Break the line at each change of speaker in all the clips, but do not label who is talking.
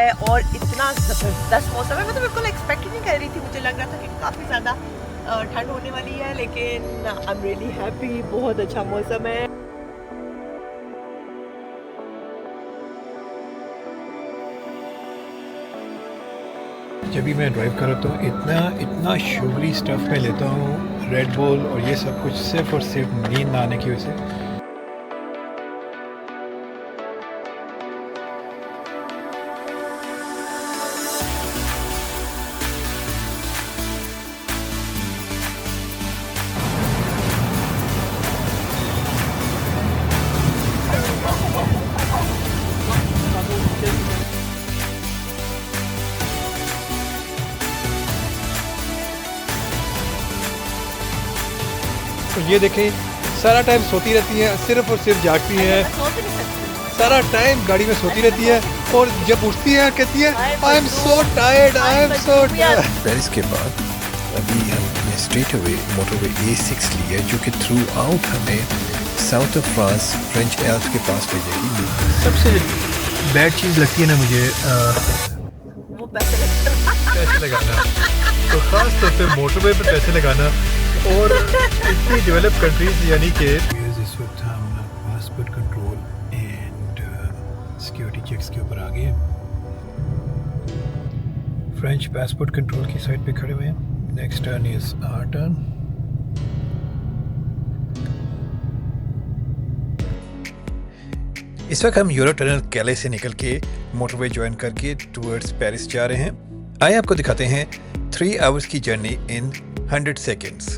है और इतना ज़बरदस्त मौसम है। मैं तो बिल्कुल एक्सपेक्ट ही नहीं कर रही थी, मुझे लग रहा था कि काफ़ी ज़्यादा ठंड होने वाली है, लेकिन आई एम रियली हैप्पी। बहुत अच्छा मौसम है।
जब भी मैं ड्राइव करता हूँ इतना शुगरी स्टफ़ में लेता हूँ, रेड बुल और ये सब कुछ, सिर्फ और सिर्फ नींद ना आने की वजह से। तो ये देखें, सारा टाइम सोती रहती हैं, सिर्फ और सिर्फ जागती हैं, सारा टाइम गाड़ी में सोती रहती है, और जब उठती है कहती है I am so tired, I am so tired. Paris के बाद अभी हमने स्ट्रेट अवे मोटरवे A6 ली है, जो कि थ्रू आउट हमें south of France French Alps के पास ले जाएगी। सबसे बैड चीज़ लगती है ना मुझे,
वो पैसे
लगाना, तो ख़ास तौर पे मोटरवे पे पैसे लगाना, और इतनी डेवलप कंट्रीज यानी कि इस वक्त हम passport control and security checks के ऊपर आ गए हैं। फ्रेंच पासपोर्ट कंट्रोल की साइड पे खड़े हुए हैं। Next turn is our turn. इस वक्त हम यूरो टनल कैले से निकल के मोटरवे ज्वाइन करके टुवर्ड्स पेरिस जा रहे हैं। आइए आपको दिखाते हैं 3 आवर्स की जर्नी इन 100 सेकेंड्स।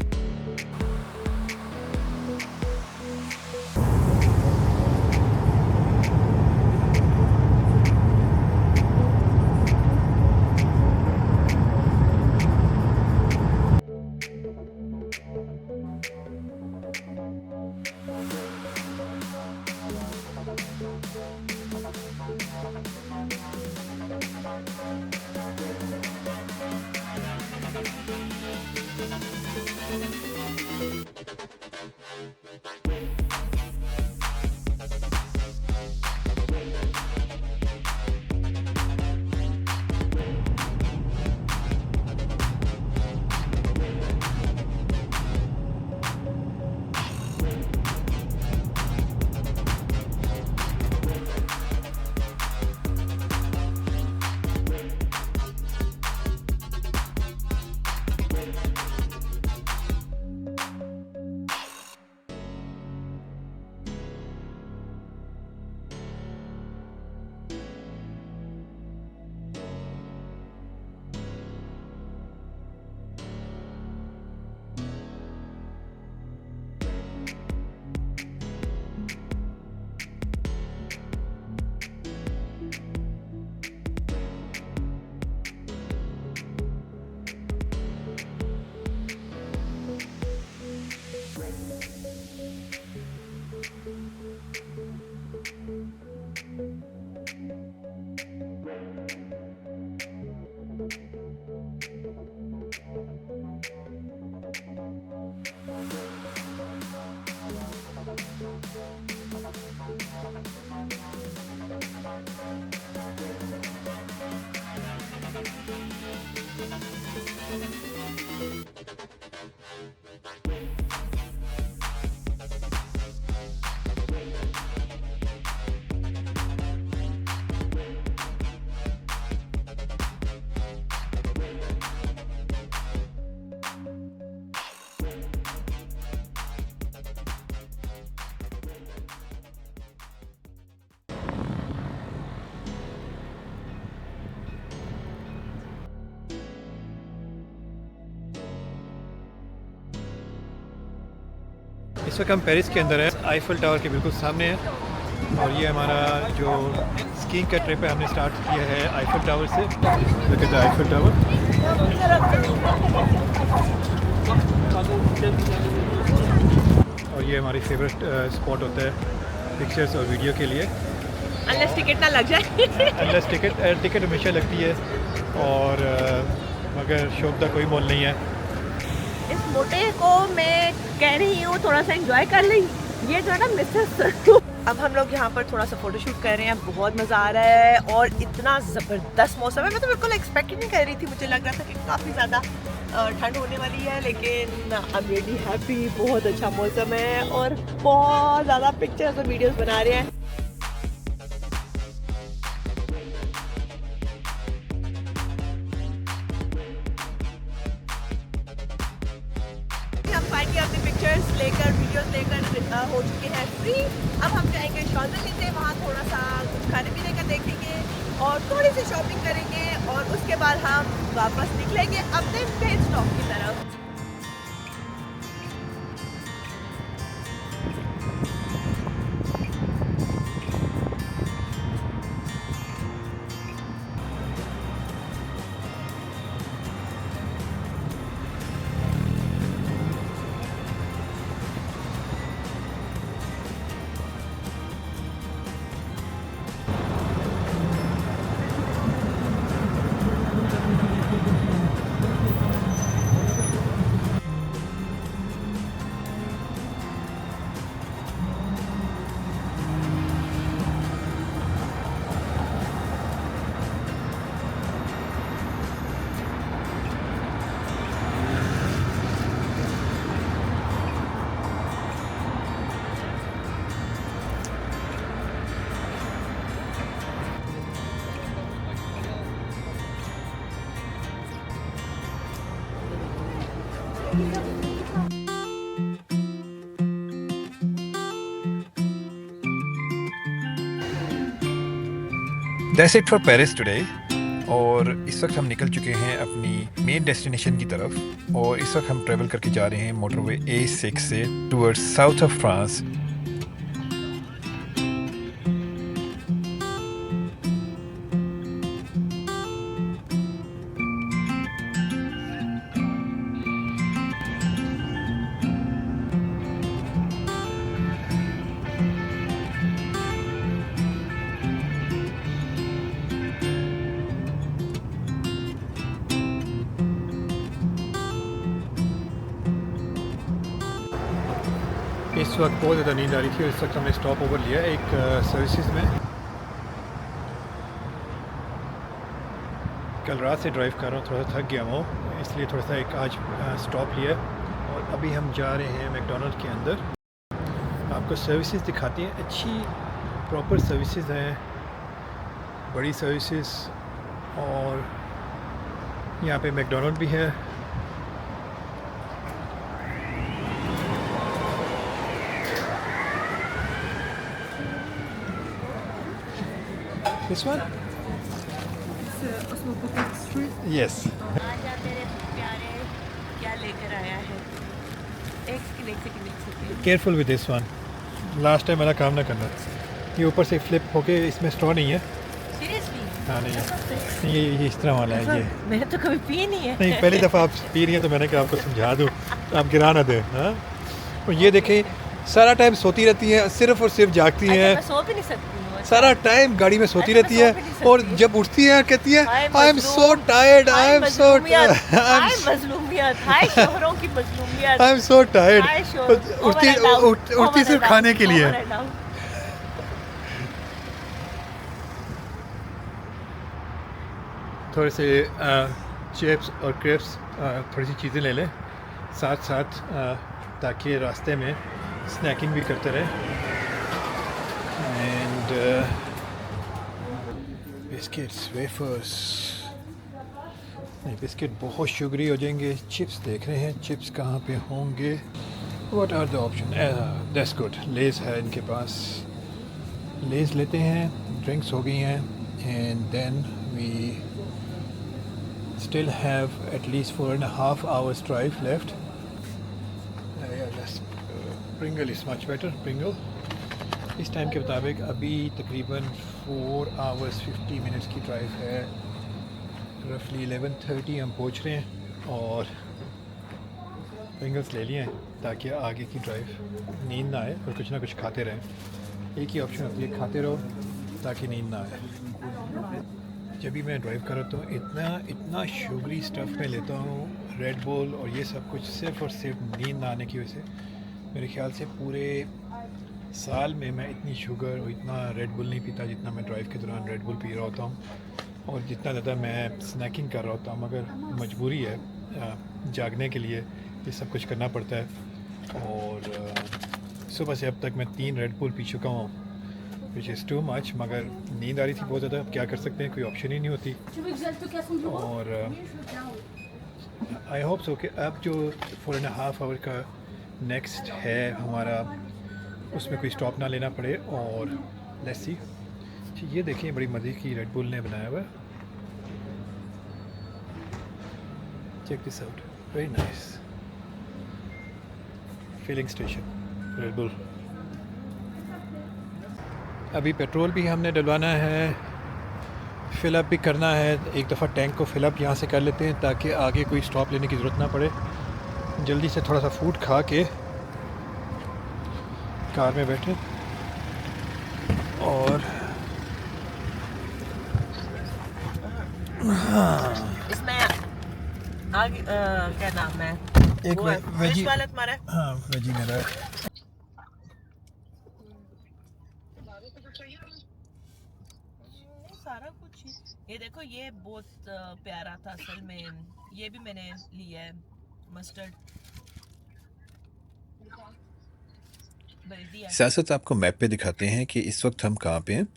इस वक्त हम पेरिस के अंदर है, आईफल टावर के बिल्कुल सामने है, और ये हमारा जो स्कीइंग का ट्रिप है हमने स्टार्ट किया है आईफल टावर से। Look at the Eiffel tower. और ये हमारी फेवरेट स्पॉट होता है पिक्चर्स और वीडियो के लिए,
अनलेस टिकट ना लग जाए।
अनलेस टिकट हमेशा लगती है, और मगर शौक का कोई मोल नहीं है।
इस मोटे को मैं कह रही हूँ थोड़ा सा एंजॉय कर लें। ये जो है ना मिसेस अब हम लोग यहाँ पर थोड़ा सा फोटोशूट कर रहे हैं, बहुत मज़ा आ रहा है और इतना ज़बरदस्त मौसम है। मैं तो बिल्कुल एक्सपेक्ट ही नहीं कर रही थी, मुझे लग रहा था कि काफ़ी ज़्यादा ठंड होने वाली है, लेकिन आई एम रियली हैप्पी। बहुत अच्छा मौसम है और बहुत ज़्यादा पिक्चर्स और वीडियोस बना रहे हैं। हम फाइनली अपने पिक्चर्स लेकर वीडियोस लेकर हो चुके हैं फ्री। अब हम जाएंगे शॉज़ेलीज़े, वहाँ थोड़ा सा कुछ खाने पीने का देखेंगे और थोड़ी सी शॉपिंग करेंगे और उसके बाद हम वापस निकलेंगे अपने मेन स्टॉप की तरफ।
That's it for Paris today. और इस वक्त हम निकल चुके हैं अपनी मेन डेस्टिनेशन की तरफ और इस वक्त हम ट्रैवल करके जा रहे हैं मोटरवे A6 से टूवर्ड्स साउथ ऑफ फ्रांस।
इस वक्त बहुत ज़्यादा नींद आ रही थी और इस वक्त हमने स्टॉप ओवर लिया एक सर्विसेज में। कल रात से ड्राइव कर रहा हूँ, थोड़ा सा थक गया हूँ, इसलिए थोड़ा सा एक आज स्टॉप लिया और अभी हम जा रहे हैं मैकडॉनल्ड के अंदर। आपको सर्विसेज दिखाती हैं, अच्छी प्रॉपर सर्विसेज हैं, बड़ी सर्विसेज, और यहाँ पे मैकडॉनल्ड भी है। This one? Yes.
आजा तेरे प्यारे, क्या लेकर आया है? एक second.
Careful with this one. Last time वाला काम ना करना। ये ऊपर से फ्लिप होके इसमें स्ट्रॉ नहीं है।
सीरियसली?
हाँ नहीं है। ये इस तरह वाला है ये।
मैंने तो कभी पी नहीं है।
नहीं, पहली दफ़ा आप पी रही हैं तो मैंने कहा आपको समझा दूँ, आप गिरा ना दें। हाँ, और ये देखें, सारा टाइम सोती रहती हैं, सिर्फ और सिर्फ जागती हैं।
मैं सो भी नहीं सकती हूँ।
सारा टाइम गाड़ी में सोती रहती है और जब उठती है कहती है I am so tired, I am so tired. उठती सिर्फ खाने के लिए। थोड़े से चिप्स और क्रिप्स, थोड़ी सी चीज़ें ले लें साथ साथ, ताकि रास्ते में स्नैकिंग भी करते रहे। एंड बिस्किट्स, वेफर्स, नहीं बिस्किट बहुत शुगरी हो जाएंगे। चिप्स देख रहे हैं, चिप्स कहाँ पे होंगे? What are the option? That's good, Lay's है इनके पास, लेज़ लेते हैं। ड्रिंक्स हो गई हैं and then we still have at least 4.5 hours drive left. Pringle is much better. Pringle इस टाइम के मुताबिक अभी तकरीबन 4 hours 50 minutes की ड्राइव है। रफली 11:30 हम पहुंच रहे हैं और Pringles ले लिए हैं ताकि आगे की ड्राइव नींद ना आए और कुछ ना कुछ खाते रहें। एक ही ऑप्शन होती है, खाते रहो ताकि नींद ना आए। जब भी मैं ड्राइव करता हूँ इतना शुगरी स्टफ़ में लेता हूँ, रेड बुल और ये सब कुछ, सिर्फ़ और सिर्फ नींद ना आने की वजह से। मेरे ख्याल से पूरे साल में मैं इतनी शुगर और इतना रेड बुल नहीं पीता जितना मैं ड्राइव के दौरान रेड बुल पी रहा होता हूँ, और जितना ज़्यादा मैं स्नैकिंग कर रहा होता हूँ, मगर मजबूरी है जागने के लिए ये सब कुछ करना पड़ता है। और सुबह से अब तक मैं 3 रेड बुल पी चुका हूँ, विच इज़ टू मच, मगर नींद आ रही थी बहुत ज़्यादा। अब क्या कर सकते हैं, कोई ऑप्शन ही नहीं होती। और आई होप सो कि अब जो 4.5 आवर का नेक्स्ट है हमारा, उसमें कोई स्टॉप ना लेना पड़े। और लेट्स सी। ये देखिए बड़ी मज़े की रेड बुल ने बनाया हुआ है, check this out, very nice. Filling station Red Bull. अभी पेट्रोल भी हमने डलवाना है, फिलअप भी करना है। एक दफ़ा टैंक को फिलअप यहाँ से कर लेते हैं ताकि आगे कोई स्टॉप लेने की ज़रूरत ना पड़े। जल्दी से थोड़ा सा फूड खा के कार में बैठे और
इसमें आगे क्या नाम है,
एक वेजी
वाला तुम्हारा?
हाँ, वेजी मेरा है।
सारा कुछ ही। ये देखो, ये बहुत प्यारा था असल में, ये भी मैंने लिया है, मस्टर्ड।
साथ साथ आपको मैप पे दिखाते हैं कि इस वक्त हम कहाँ पे हैं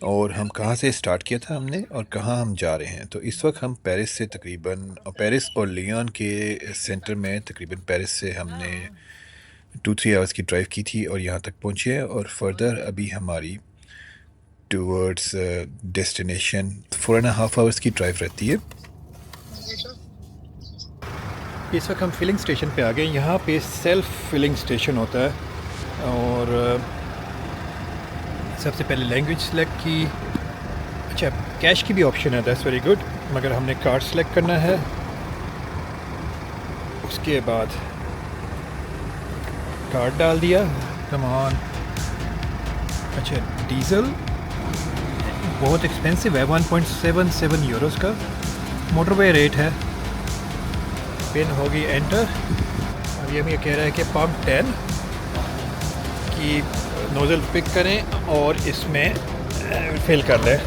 और हम कहाँ से स्टार्ट किया था हमने और कहाँ हम जा रहे हैं। तो इस वक्त हम पेरिस से तकरीबन, पेरिस और लियोन के सेंटर में, तकरीबन पेरिस से हमने 2-3 आवर्स की ड्राइव की थी और यहाँ तक पहुँचे हैं। और फर्दर अभी हमारी टूवर्ड्स डेस्टिनेशन 4.5 आवर्स की ड्राइव रहती है।
इस वक्त हम फिलिंग स्टेशन पे आ गए। यहाँ पे सेल्फ फिलिंग स्टेशन होता है और सबसे पहले लैंग्वेज सेलेक्ट की। अच्छा, कैश की भी ऑप्शन है, दैट्स वेरी गुड, मगर हमने कार्ड सेलेक्ट करना है। उसके बाद कार्ड डाल दिया, कम ऑन। अच्छा, डीज़ल बहुत एक्सपेंसिव है, 1.77 यूरोस का मोटरवे रेट है। पिन होगी एंटर। अभी हम ये कह रहा है कि पंप 10 की नोज़ल पिक करें और इसमें फिल कर लें।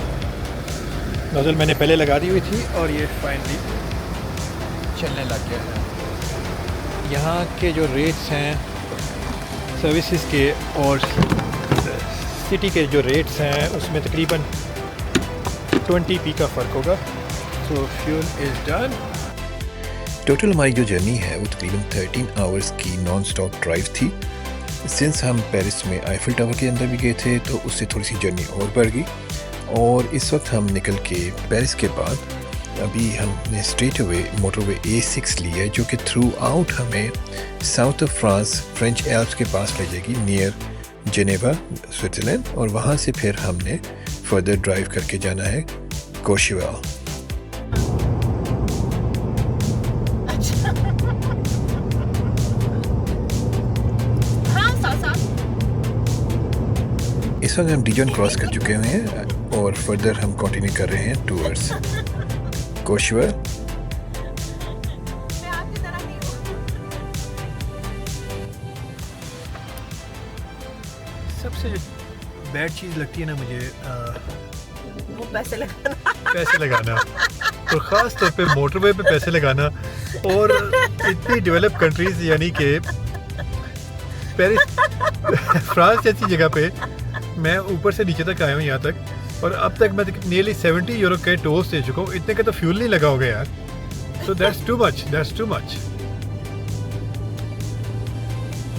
नोज़ल मैंने पहले लगा दी हुई थी और ये फाइनली चलने लग गया है। यहाँ के जो रेट्स हैं सर्विसेज के और सिटी के जो रेट्स हैं उसमें तकरीबन 20p का फ़र्क होगा। सो फ्यूल इज़ डन।
टोटल हमारी जो जर्नी है वो तकरीबन 13 आवर्स की नॉन स्टॉप ड्राइव थी। सिंस हम पेरिस में आईफिल टावर के अंदर भी गए थे तो उससे थोड़ी सी जर्नी और बढ़ गई। और इस वक्त हम निकल के पेरिस के बाद अभी हमने स्ट्रेट अवे मोटरवे A6 ली है, जो कि थ्रू आउट हमें south of France French Alps के पास ले जाएगी, नियर जेनेवा स्विट्ज़रलैंड। और वहाँ से फिर हमने फर्दर ड्राइव करके जाना है कोर्शेवाल। इस वक्त हम डिजन क्रॉस कर चुके हुए हैं और फर्दर हम कंटिन्यू कर रहे हैं टूवर्ड्स कोर्शेवाल।
सबसे बैड चीज़ लगती है ना मुझे
वो पैसे
लगाना और ख़ास तौर पे मोटरवे पे पैसे लगाना। और इतनी डेवलप कंट्रीज़ यानी कि पेरिस फ्रांस जैसी जगह पे मैं ऊपर से नीचे तक आया हूँ यहाँ तक, और अब तक मैं नियरली 70 यूरो के टोल्स दे चुका हूँ। इतने का तो फ्यूल नहीं लगा होगा यार। So that's too much.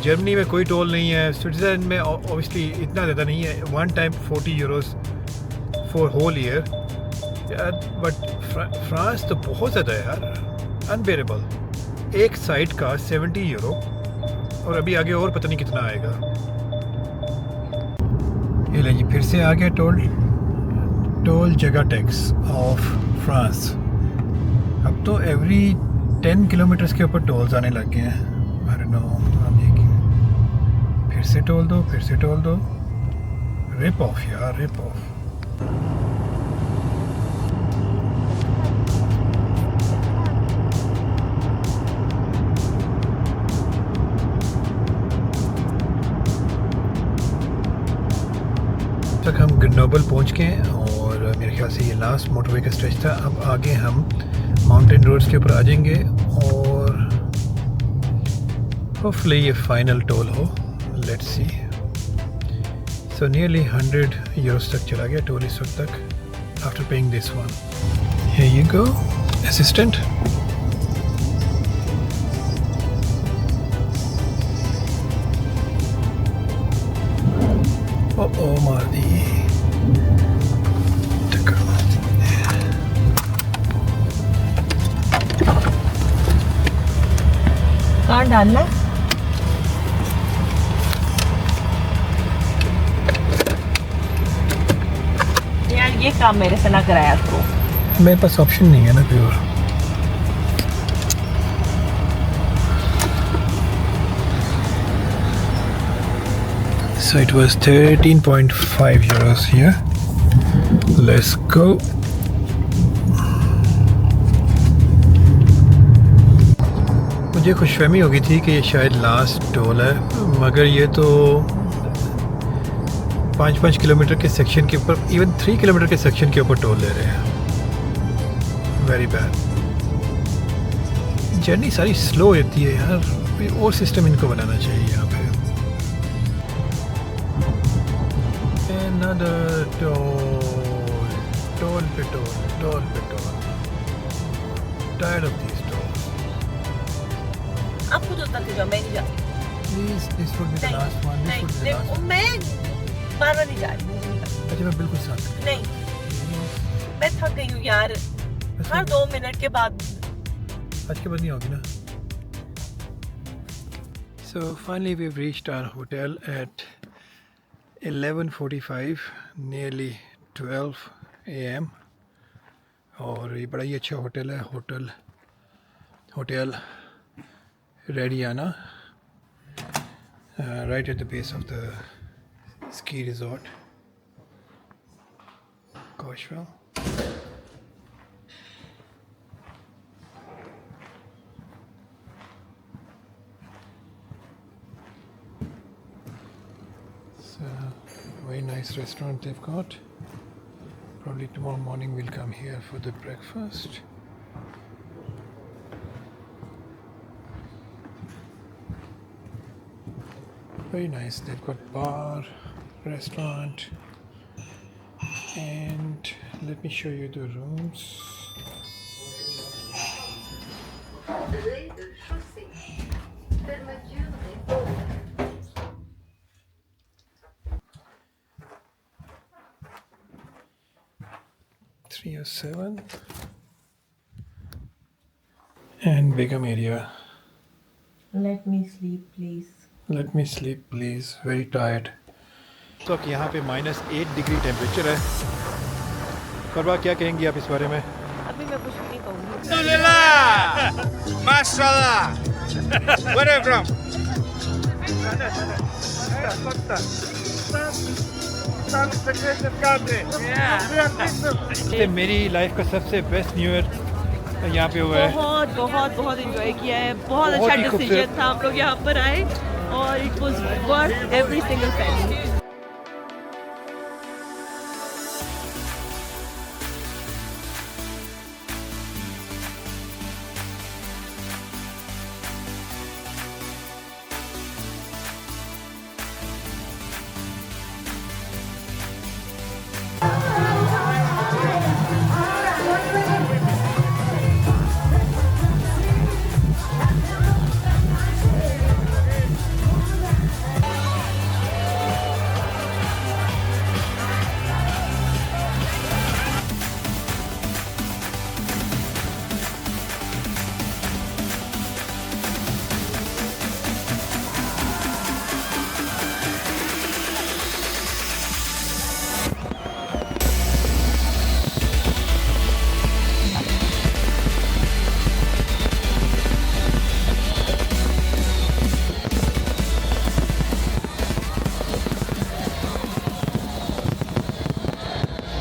Germany में कोई टोल नहीं है, स्विट्ज़रलैंड में ऑब्वियसली इतना ज़्यादा नहीं है, 1 time 40 euros for whole year. But France तो बहुत ज़्यादा है यार, अनबेरेबल। एक साइड का 70 यूरो और अभी आगे और पता नहीं कितना आएगा। ये ले जी, फिर से आ गया टोल जगह टैक्स ऑफ फ्रांस। अब तो एवरी 10 किलोमीटर्स के ऊपर टोल्स आने लग गए हैं। अरे नो, फिर से टोल दो। रिप ऑफ यार, रिप ऑफ। ग्लोबल पहुंच गए हैं और मेरे ख्याल से ये लास्ट मोटरवे का स्ट्रेच था। अब आगे हम माउंटेन रोड्स के ऊपर आ जाएंगे और होपफुली ये फाइनल टोल हो। Let's see. So nearly 100 euros तक चला गया टोल इस वक्त तक after paying this one. Here you go assistant. ओ मार दी।
कहाँ डालना है? यार ये काम मेरे से ना कराया तो।
मेरे पास ऑप्शन नहीं है ना कोई और। So it was 13.5 euros here. Let's go. मुझे खुशफहमी हो गई थी कि ये शायद लास्ट टोल है, मगर ये तो 5-5 किलोमीटर के सेक्शन के ऊपर, इवन 3 किलोमीटर के सेक्शन के ऊपर टोल ले रहे हैं। Very bad. जर्नी सारी स्लो होती है यार, कोई और सिस्टम इनको बनाना चाहिए यहाँ पे। Another toll, toll पे toll। Tired of these tolls.
आप खुद उतरते जाओ, मैं नहीं जाती।
Please, this would be the last one. This would be the last one.
मैं बार-बार नहीं जा रही, मुझे नहीं करना।
अच्छा, मैं बिल्कुल साथ।
नहीं, मैं थक गई हूँ यार। हर 2 मिनट के बाद।
आज के बाद नहीं होगी ना। So finally we've reached our hotel at 11:45, nearly 12 AM, और ये बड़ा ही अच्छा होटल है। Hotel Radiana, right at the base of the ski resort Coacheville. Very nice restaurant they've got. Probably tomorrow morning we'll come here for the breakfast. Very nice. They've got bar, restaurant, and let me show you the rooms. Seven and Begum area.
Let me sleep, please.
Let me sleep, please. Very tired. तो यहाँ पे -8 degree temperature है। फरवा, क्या कहेंगी आप इस बारे में?
अभी मैं कुछ नहीं कहूँगी।
Alhamdulillah, mashallah. Where are you from?
ये मेरी लाइफ का सबसे बेस्ट न्यू ईयर यहाँ पे हुआ है।
बहुत एंजॉय किया है। बहुत अच्छा डिसीजन था, हम लोग यहाँ पर आए और it was worth every single penny.